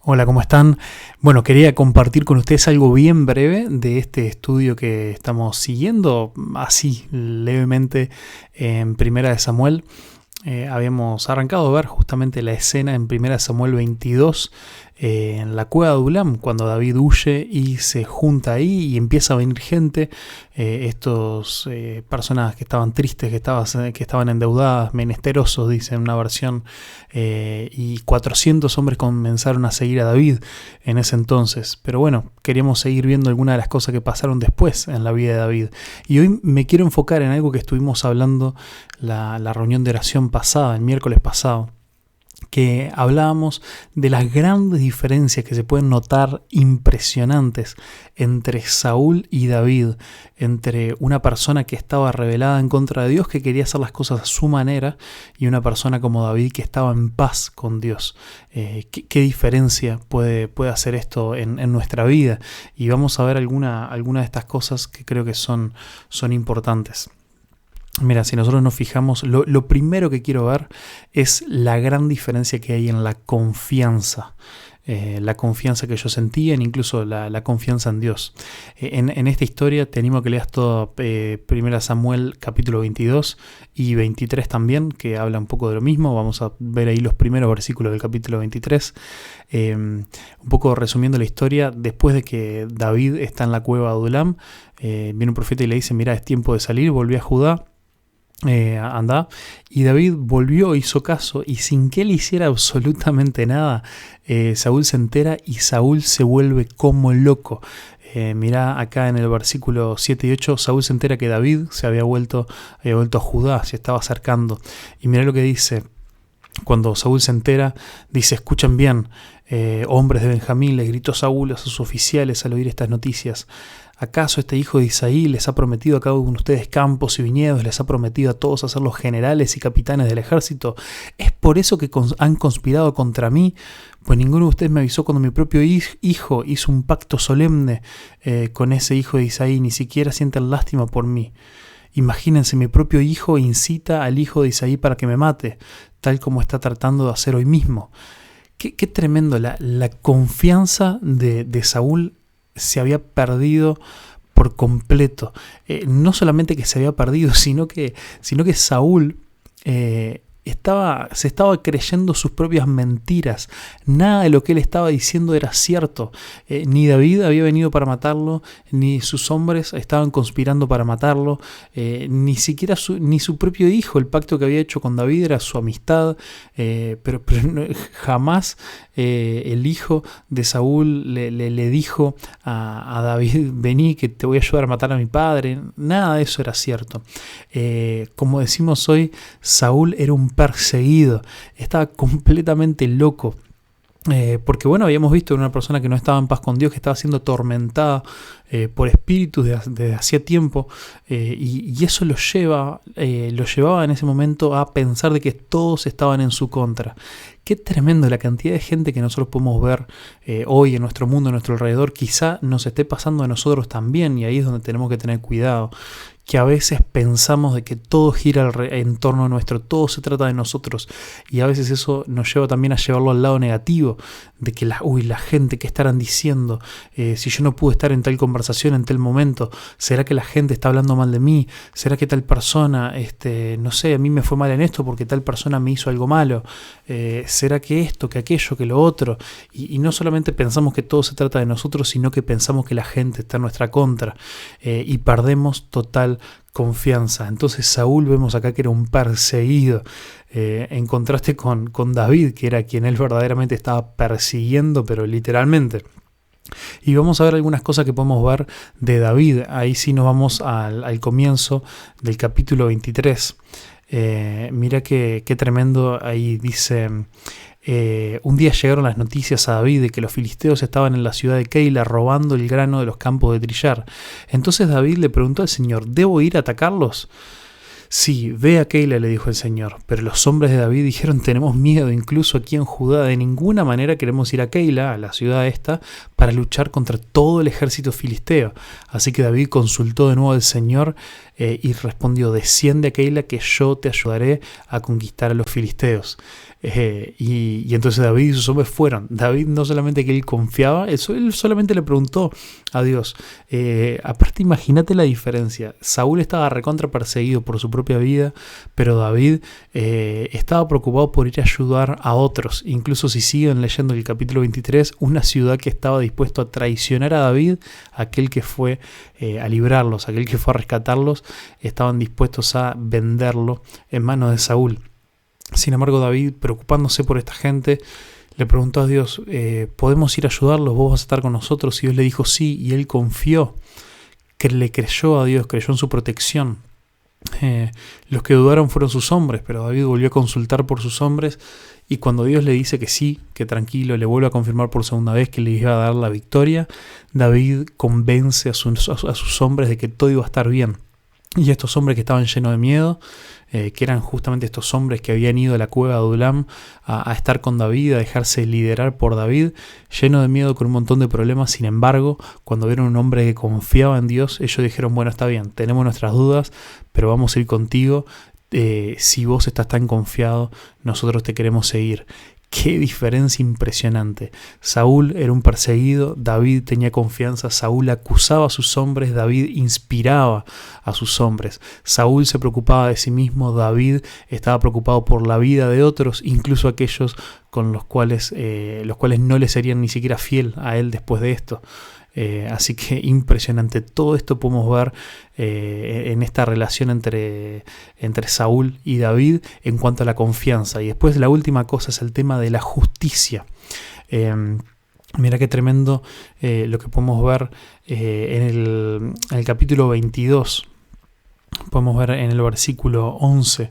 Hola, ¿cómo están? Bueno, quería compartir con ustedes algo bien breve de este estudio que estamos siguiendo así levemente en Primera de Samuel. Habíamos arrancado a ver justamente la escena en Primera de Samuel 22 en la cueva de Adulam, cuando David huye y se junta ahí y empieza a venir gente, estos personas que estaban tristes, que estaban endeudadas, menesterosos, dice en una versión, y 400 hombres comenzaron a seguir a David en ese entonces. Pero bueno, queríamos seguir viendo algunas de las cosas que pasaron después en la vida de David. Y hoy me quiero enfocar en algo que estuvimos hablando la reunión de oración pasada, el miércoles pasado, que hablábamos de las grandes diferencias que se pueden notar impresionantes entre Saúl y David, entre una persona que estaba rebelada en contra de Dios, que quería hacer las cosas a su manera, y una persona como David que estaba en paz con Dios. ¿Qué diferencia puede hacer esto en nuestra vida? Y vamos a ver alguna de estas cosas que creo que son importantes. Mira, si nosotros nos fijamos, lo primero que quiero ver es la gran diferencia que hay en la confianza. La confianza que yo sentía, incluso la confianza en Dios. En esta historia te animo a que leas todo 1 Samuel capítulo 22 y 23 también, que habla un poco de lo mismo. Vamos a ver ahí los primeros versículos del capítulo 23. Un poco resumiendo la historia, después de que David está en la cueva de Adulam, viene un profeta y le dice: mira, es tiempo de salir, volví a Judá. Anda, y David volvió, hizo caso, y sin que él hiciera absolutamente nada, Saúl se entera y Saúl se vuelve como loco. Mirá acá en el versículo 7 y 8, Saúl se entera que David se había vuelto a Judá, se estaba acercando, y mirá lo que dice. Cuando Saúl se entera, dice: escuchen bien, hombres de Benjamín, le gritó Saúl a sus oficiales al oír estas noticias: ¿acaso este hijo de Isaí les ha prometido a cada uno de ustedes campos y viñedos? ¿Les ha prometido a todos hacerlos generales y capitanes del ejército? ¿Es por eso que han conspirado contra mí? Pues ninguno de ustedes me avisó cuando mi propio hijo hizo un pacto solemne con ese hijo de Isaí, ni siquiera sienten lástima por mí. Imagínense, mi propio hijo incita al hijo de Isaí para que me mate, tal como está tratando de hacer hoy mismo. Qué tremendo, la confianza de Saúl se había perdido por completo. No solamente que se había perdido, sino que Saúl se estaba creyendo sus propias mentiras. Nada de lo que él estaba diciendo era cierto. Ni David había venido para matarlo, ni sus hombres estaban conspirando para matarlo, ni siquiera ni su propio hijo. El pacto que había hecho con David era su amistad, pero jamás el hijo de Saúl le dijo a David: vení que te voy a ayudar a matar a mi padre. Nada de eso era cierto. Como decimos hoy, Saúl era un perseguido, estaba completamente loco. Porque bueno, habíamos visto una persona que no estaba en paz con Dios, que estaba siendo atormentada por espíritus desde hacía tiempo, y eso lo llevaba en ese momento a pensar de que todos estaban en su contra. Qué tremendo la cantidad de gente que nosotros podemos ver hoy en nuestro mundo, en nuestro alrededor. Quizá nos esté pasando a nosotros también, y ahí es donde tenemos que tener cuidado. Que a veces pensamos de que todo gira en torno a nuestro, todo se trata de nosotros, y a veces eso nos lleva también a llevarlo al lado negativo, de que la gente, ¿qué estarán diciendo? Si yo no pude estar en tal conversación en tal momento, ¿será que la gente está hablando mal de mí? ¿Será que tal persona, no sé, a mí me fue mal en esto porque tal persona me hizo algo malo? ¿Será que esto, que aquello, que lo otro? Y no solamente pensamos que todo se trata de nosotros, sino que pensamos que la gente está en nuestra contra, y perdemos total confianza. Entonces Saúl, vemos acá que era un perseguido, en contraste con David, que era quien él verdaderamente estaba persiguiendo, pero literalmente. Y vamos a ver algunas cosas que podemos ver de David. Ahí sí nos vamos al comienzo del capítulo 23. Mira qué tremendo. Ahí dice: un día llegaron las noticias a David de que los filisteos estaban en la ciudad de Keila robando el grano de los campos de trillar. Entonces David le preguntó al Señor: ¿debo ir a atacarlos? Sí, ve a Keila, le dijo el Señor. Pero los hombres de David dijeron: tenemos miedo, incluso aquí en Judá, de ninguna manera queremos ir a Keila, a la ciudad esta, para luchar contra todo el ejército filisteo. Así que David consultó de nuevo al Señor y respondió: desciende a Keila, que yo te ayudaré a conquistar a los filisteos. Y entonces David y sus hombres fueron. David no solamente que él confiaba, él solamente le preguntó a Dios. Aparte, imagínate la diferencia. Saúl estaba recontra perseguido por su propia vida, pero David estaba preocupado por ir a ayudar a otros. Incluso si siguen leyendo el capítulo 23, una ciudad que estaba dispuesto a traicionar a David, aquel que fue a librarlos, aquel que fue a rescatarlos, estaban dispuestos a venderlo en manos de Saúl. Sin embargo, David, preocupándose por esta gente, le preguntó a Dios, ¿podemos ir a ayudarlos? ¿Vos vas a estar con nosotros? Y Dios le dijo sí, y él confió, que le creyó a Dios, creyó en su protección. Los que dudaron fueron sus hombres, pero David volvió a consultar por sus hombres, y cuando Dios le dice que sí, que tranquilo, le vuelve a confirmar por segunda vez que le iba a dar la victoria, David convence a sus hombres de que todo iba a estar bien. Y estos hombres que estaban llenos de miedo, que eran justamente estos hombres que habían ido a la cueva de Adulam a estar con David, a dejarse liderar por David, llenos de miedo, con un montón de problemas. Sin embargo, cuando vieron un hombre que confiaba en Dios, ellos dijeron, bueno, está bien, tenemos nuestras dudas, pero vamos a ir contigo. Si vos estás tan confiado, nosotros te queremos seguir. Qué diferencia impresionante. Saúl era un perseguido, David tenía confianza, Saúl acusaba a sus hombres, David inspiraba a sus hombres. Saúl se preocupaba de sí mismo, David estaba preocupado por la vida de otros, incluso aquellos con los cuales no le serían ni siquiera fiel a él después de esto. Así que impresionante. Todo esto podemos ver en esta relación entre Saúl y David en cuanto a la confianza. Y después la última cosa es el tema de la justicia. Mira qué tremendo lo que podemos ver en el capítulo 22. Podemos ver en el versículo 11.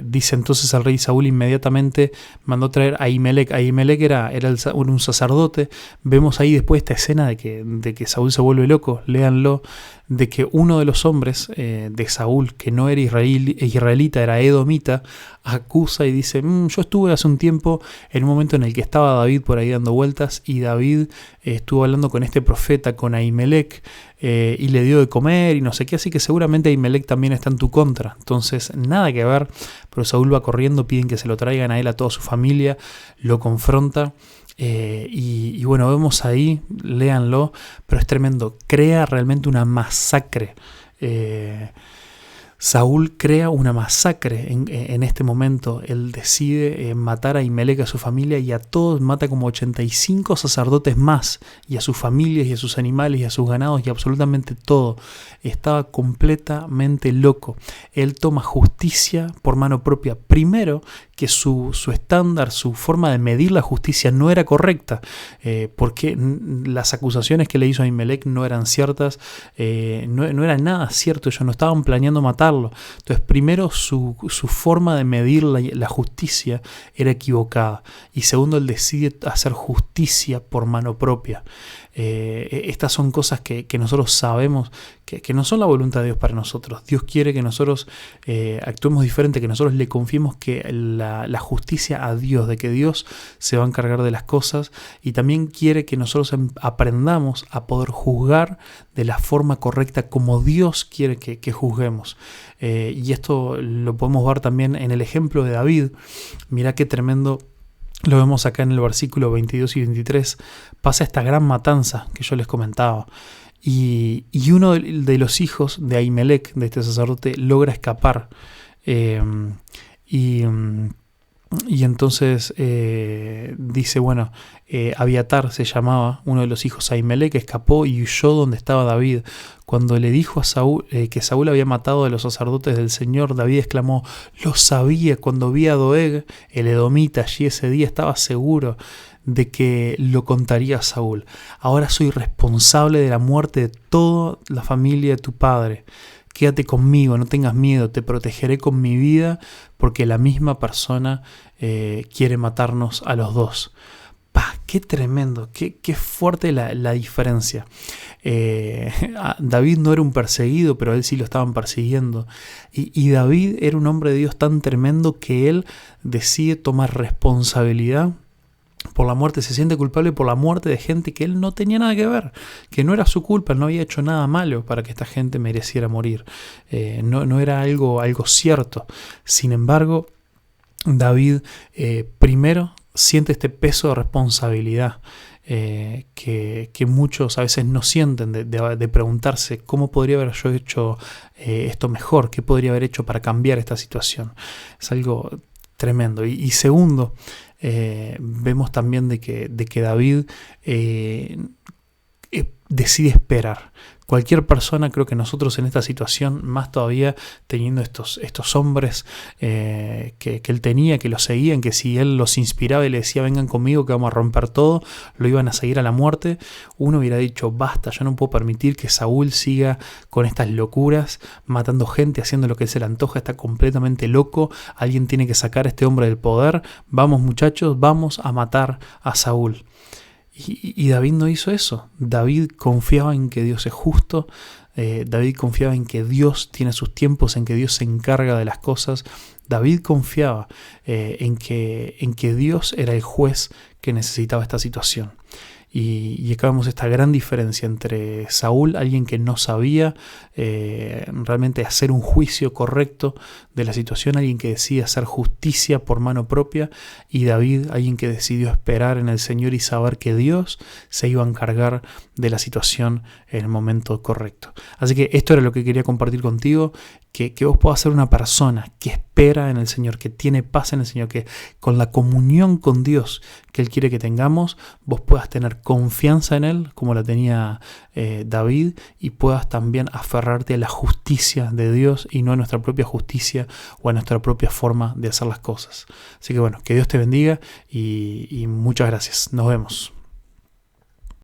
Dice entonces el rey Saúl inmediatamente mandó traer a Ahimelech. Ahimelech era un sacerdote. Vemos ahí después esta escena de que Saúl se vuelve loco, léanlo, de que uno de los hombres de Saúl, que no era israelita, era edomita, acusa y dice, yo estuve hace un tiempo en un momento en el que estaba David por ahí dando vueltas, y David estuvo hablando con este profeta, con Ahimelech, y le dio de comer y no sé qué, así que seguramente Ahimelech también está en tu contra. Entonces nada que ver, pero Saúl va corriendo, piden que se lo traigan a él, a toda su familia, lo confronta. Y bueno, vemos ahí, léanlo, pero es tremendo, crea realmente una masacre. Saúl crea una masacre en este momento. Él decide matar a Ahimelech, a su familia, y a todos, mata como 85 sacerdotes más, y a sus familias, y a sus animales, y a sus ganados, y absolutamente todo. Estaba completamente loco. Él toma justicia por mano propia. Primero, que su estándar, su forma de medir la justicia no era correcta, porque las acusaciones que le hizo a Ahimelech no eran ciertas, no era nada cierto, ellos no estaban planeando matarlo. Entonces, primero, su forma de medir la justicia era equivocada, y segundo, él decide hacer justicia por mano propia. Estas son cosas que nosotros sabemos que no son la voluntad de Dios para nosotros. Dios quiere que nosotros actuemos diferente, que nosotros le confiemos que la justicia a Dios, de que Dios se va a encargar de las cosas, y también quiere que nosotros aprendamos a poder juzgar de la forma correcta como Dios quiere que juzguemos. Y esto lo podemos ver también en el ejemplo de David. Mirá qué tremendo. Lo vemos acá en el versículo 22 y 23. Pasa esta gran matanza que yo les comentaba. Y uno de los hijos de Ahimelech, de este sacerdote, logra escapar. Y entonces dice, bueno, Abiatar se llamaba, uno de los hijos de Ahimelech, escapó y huyó donde estaba David. Cuando le dijo a Saúl que Saúl había matado a los sacerdotes del Señor, David exclamó, lo sabía. Cuando vi a Doeg, el edomita, allí ese día, estaba seguro de que lo contaría a Saúl. Ahora soy responsable de la muerte de toda la familia de tu padre. Quédate conmigo, no tengas miedo, te protegeré con mi vida, porque la misma persona quiere matarnos a los dos. ¡Qué tremendo! ¡Qué fuerte la diferencia! David no era un perseguido, pero a él sí lo estaban persiguiendo. Y David era un hombre de Dios tan tremendo que él decide tomar responsabilidad por la muerte, se siente culpable por la muerte de gente que él no tenía nada que ver, que no era su culpa, él no había hecho nada malo para que esta gente mereciera morir. No era algo cierto. Sin embargo, David primero siente este peso de responsabilidad que muchos a veces no sienten, de preguntarse cómo podría haber yo hecho esto mejor, qué podría haber hecho para cambiar esta situación. Es algo tremendo. Y segundo, vemos también de que David decide esperar. Cualquier persona, creo que nosotros en esta situación, más todavía teniendo estos hombres que él tenía, que lo seguían, que si él los inspiraba y le decía vengan conmigo que vamos a romper todo, lo iban a seguir a la muerte, uno hubiera dicho basta, yo no puedo permitir que Saúl siga con estas locuras, matando gente, haciendo lo que se le antoja, está completamente loco, alguien tiene que sacar a este hombre del poder, vamos muchachos, vamos a matar a Saúl. Y David no hizo eso. David confiaba en que Dios es justo. David confiaba en que Dios tiene sus tiempos, en que Dios se encarga de las cosas. David confiaba en que Dios era el juez que necesitaba esta situación. Y acá vemos esta gran diferencia entre Saúl, alguien que no sabía realmente hacer un juicio correcto de la situación, alguien que decide hacer justicia por mano propia, y David, alguien que decidió esperar en el Señor y saber que Dios se iba a encargar de la situación en el momento correcto. Así que esto era lo que quería compartir contigo, que vos puedas ser una persona que espera en el Señor, que tiene paz en el Señor, que con la comunión con Dios que Él quiere que tengamos, vos puedas tener confianza en Él, como la tenía David, y puedas también aferrarte a la justicia de Dios y no a nuestra propia justicia o a nuestra propia forma de hacer las cosas. Así que bueno, que Dios te bendiga y muchas gracias. Nos vemos.